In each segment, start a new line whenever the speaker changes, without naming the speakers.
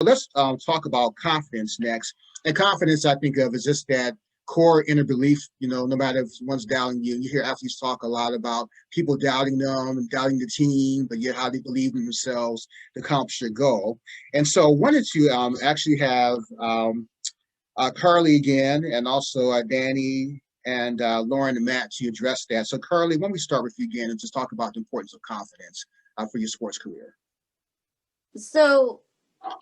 Let's talk about confidence next. And confidence, I think of, is just that core inner belief. No matter if one's doubting you, you hear athletes talk a lot about people doubting them and doubting the team, but yet how they believe in themselves to accomplish their goal. And so, wanted to actually have Carly again, and also Danny and Lauren and Matt to address that. So, Carly, when we start with you again and just talk about the importance of confidence for your sports career.
So,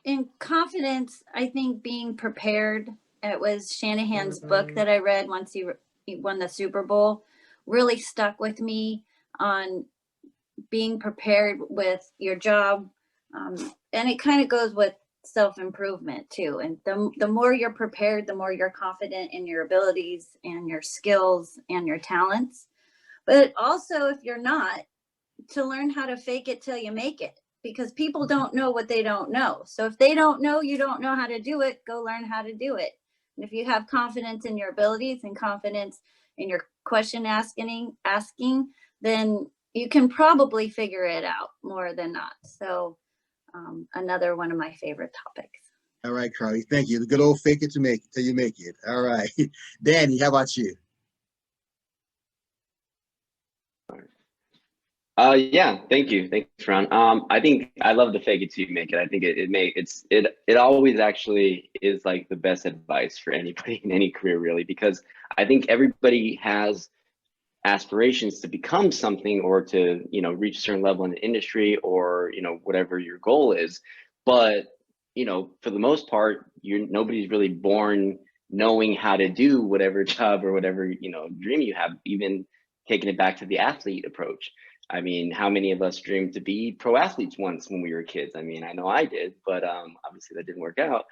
in confidence, I think being prepared. It was Shanahan's book that I read once he won the Super Bowl. Really stuck with me on being prepared with your job, and it kind of goes with self improvement too. And the more you're prepared, the more you're confident in your abilities and your skills and your talents. But also, if you're not, to learn how to fake it till you make it, because people don't know what they don't know. So if they don't know, you don't know how to do it, go learn how to do it. And if you have confidence in your abilities and confidence in your question asking, then you can probably figure it out more than not. So another one of my favorite topics.
All right, Carly, thank you. The good old fake it to make it till you make it. All right. Danny, how about you?
Yeah, thank you. Thanks, Ron. I think I love the fake it till you make it. I think it always actually is like the best advice for anybody in any career, really, because I think everybody has aspirations to become something or to, reach a certain level in the industry or, whatever your goal is. But, for the most part, nobody's really born knowing how to do whatever job or whatever, dream you have, even taking it back to the athlete approach. I mean, how many of us dreamed to be pro athletes once when we were kids? I mean, I know I did, but obviously that didn't work out.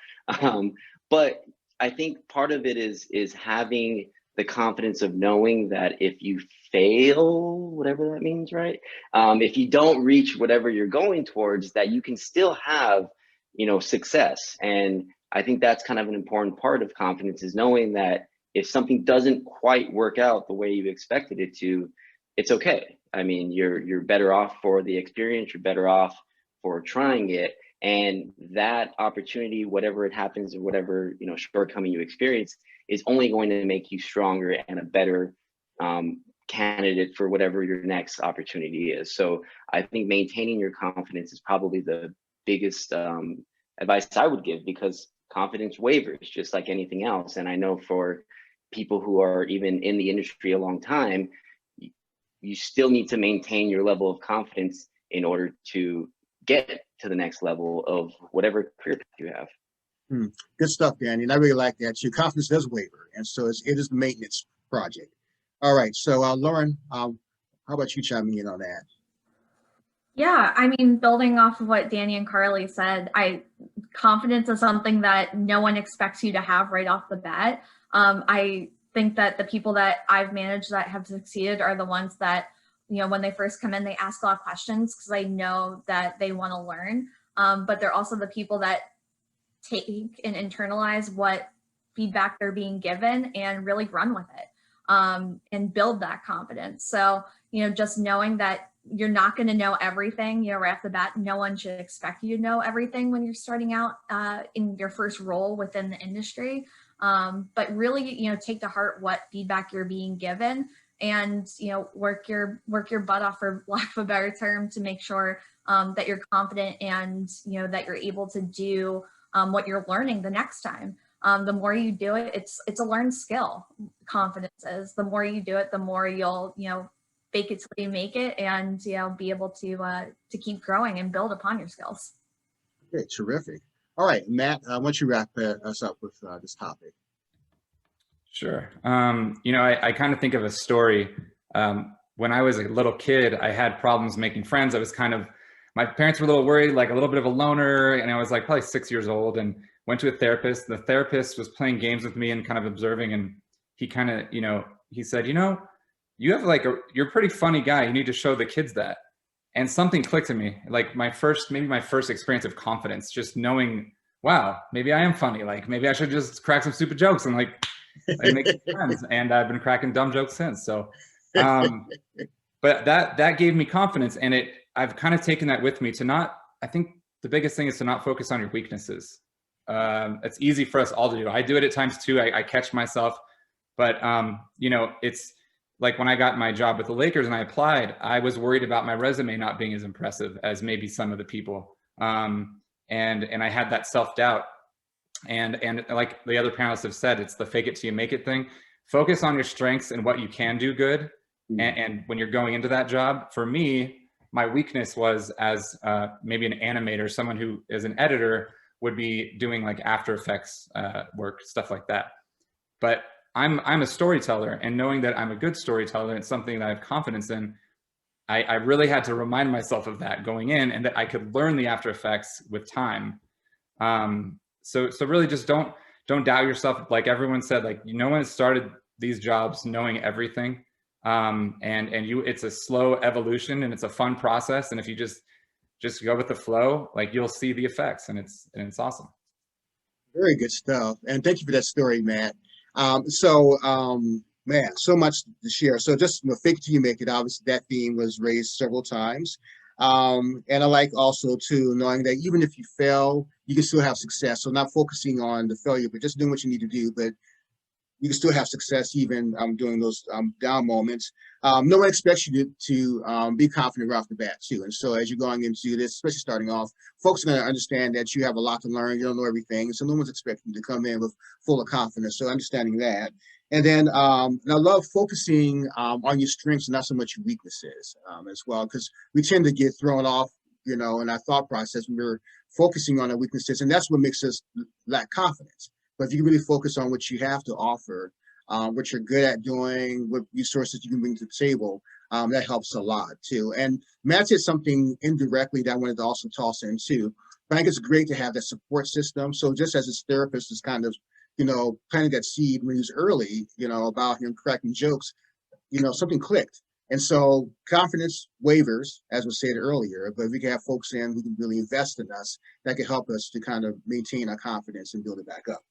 But I think part of it is having the confidence of knowing that if you fail, whatever that means, right? If you don't reach whatever you're going towards, that you can still have, success. And I think that's kind of an important part of confidence, is knowing that if something doesn't quite work out the way you expected it to, it's okay. I mean, you're better off for the experience, you're better off for trying it. And that opportunity, whatever it happens or whatever, shortcoming you experience, is only going to make you stronger and a better candidate for whatever your next opportunity is. So I think maintaining your confidence is probably the biggest advice I would give, because confidence wavers just like anything else. And I know for people who are even in the industry a long time, you still need to maintain your level of confidence in order to get to the next level of whatever career you have.
Good stuff, Danny. And I really like that. Your confidence does waver. And so it is the maintenance project. All right. So, Lauren, how about you chiming in on that?
Yeah, I mean, building off of what Danny and Carly said, confidence is something that no one expects you to have right off the bat. I think that the people that I've managed that have succeeded are the ones that, when they first come in, they ask a lot of questions because they know that they want to learn. But they're also the people that take and internalize what feedback they're being given and really run with it, and build that confidence. So, just knowing that you're not going to know everything, right off the bat. No one should expect you to know everything when you're starting out in your first role within the industry. But really, take to heart what feedback you're being given, and work your butt off, for lack of a better term, to make sure that you're confident and that you're able to do what you're learning the next time. The more you do it, it's a learned skill. Confidence is, the more you do it, the more you'll fake it till you make it, and be able to keep growing and build upon your skills.
Okay, terrific. All right, Matt, why don't you wrap us up with this topic?
Sure. I kind of think of a story. When I was a little kid, I had problems making friends. My parents were a little worried, like a little bit of a loner, and I was like probably 6 years old, and went to a therapist. The therapist was playing games with me and kind of observing, and he kind of, he said, you have you're a pretty funny guy. You need to show the kids that. And something clicked to me, like my first experience of confidence, just knowing, wow, maybe I am funny. Like maybe I should just crack some stupid jokes and make friends. And I've been cracking dumb jokes since. So, but that gave me confidence, and I've kind of taken that with me to not, I think the biggest thing is to not focus on your weaknesses. It's easy for us all to do. I do it at times too. I catch myself, but you know, it's like when I got my job with the Lakers and I applied, I was worried about my resume not being as impressive as maybe some of the people. And I had that self-doubt. And like the other panelists have said, it's the fake it till you make it thing. Focus on your strengths and what you can do good. And when you're going into that job, for me, my weakness was as maybe an animator, someone who is an editor would be doing like After Effects work, stuff like that. But I'm a storyteller, and knowing that I'm a good storyteller, it's something that I have confidence in. I really had to remind myself of that going in, and that I could learn the After Effects with time. So really just don't doubt yourself. Like everyone said, like no one has started these jobs knowing everything. And it's a slow evolution, and it's a fun process. And if you just go with the flow, like you'll see the effects, and it's awesome.
Very good stuff. And thank you for that story, Matt. Man, so much to share. So just, you know, fake it till you make it. Obviously, that theme was raised several times. And I like also too, knowing that even if you fail, you can still have success. So not focusing on the failure, but just doing what you need to do. But you can still have success even during those down moments. No one expects you to be confident right off the bat too. And so as you're going into this, especially starting off, folks are going to understand that you have a lot to learn. You don't know everything. So no one's expecting you to come in with full of confidence. So understanding that. And then and I love focusing on your strengths and not so much your weaknesses as well, because we tend to get thrown off, you know, in our thought process when we're focusing on our weaknesses. And that's what makes us lack confidence. But if you really focus on what you have to offer, what you're good at doing, what resources you can bring to the table, that helps a lot too. And Matt said something indirectly that I wanted to also toss in too. But I think it's great to have that support system. So just as a therapist is kind of, you know, planting that seed when he was early, you know, about him cracking jokes, you know, something clicked. And so confidence wavers, as was said earlier, but if we can have folks in who can really invest in us, that can help us to kind of maintain our confidence and build it back up.